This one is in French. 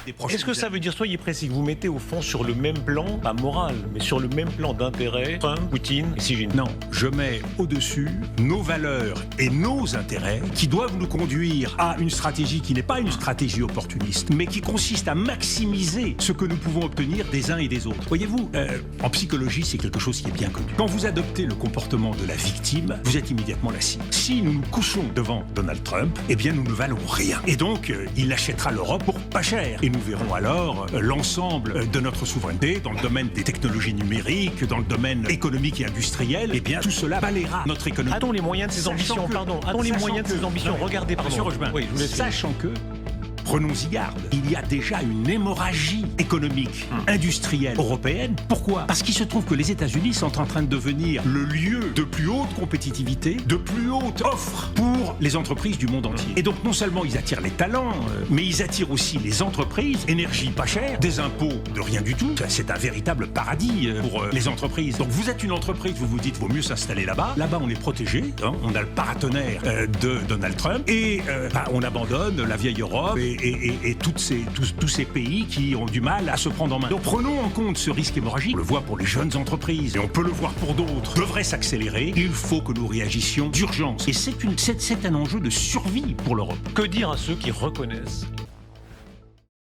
des prochaines Est-ce que ça années. veut dire, soyez précis, que vous mettez au fond sur le même plan, pas moral, mais sur le même plan d'intérêt, Trump, Poutine et Xi Jinping? Non, je mets au-dessus nos valeurs et nos intérêts qui doivent nous conduire à une stratégie qui n'est pas une stratégie opportuniste, mais qui consiste à maximiser ce que nous pouvons obtenir des uns et des autres. Voyez-vous, en psychologie, c'est quelque chose qui est bien connu. Quand vous adoptez le comportement de la victime, vous êtes immédiatement la cible. Si nous nous couchons devant Donald Trump, eh bien nous ne valons rien. Et donc, il achètera l'Europe pour pas cher. Et nous verrons alors l'ensemble de notre souveraineté dans le domaine des technologies numériques, dans le domaine économique et industriel. Eh bien, tout cela balayera notre économie. A-t-on les moyens de ces ambitions? A-t-on les moyens de ces ambitions? Regardez, pardon. Monsieur Rochebin, Oui, je vous laisse finir. sachant que, prenons-y garde, il y a déjà une hémorragie économique, industrielle, européenne. Pourquoi? Parce qu'il se trouve que les États-Unis sont en train de devenir le lieu de plus haute compétitivité, de plus haute offre pour les entreprises du monde entier. Et donc non seulement ils attirent les talents, mais ils attirent aussi les entreprises, énergie pas chère, des impôts de rien du tout. C'est un véritable paradis pour les entreprises. Donc vous êtes une entreprise, vous vous dites vaut mieux s'installer là-bas. Là-bas on est protégé, hein, on a le paratonnerre de Donald Trump et on abandonne la vieille Europe et tous ces pays qui ont du mal à se prendre en main. Donc prenons en compte ce risque hémorragique. On le voit pour les jeunes entreprises et on peut le voir pour d'autres. Devrait s'accélérer. Il faut que nous réagissions d'urgence. Et c'est un enjeu de survie pour l'Europe. Que dire à ceux qui reconnaissent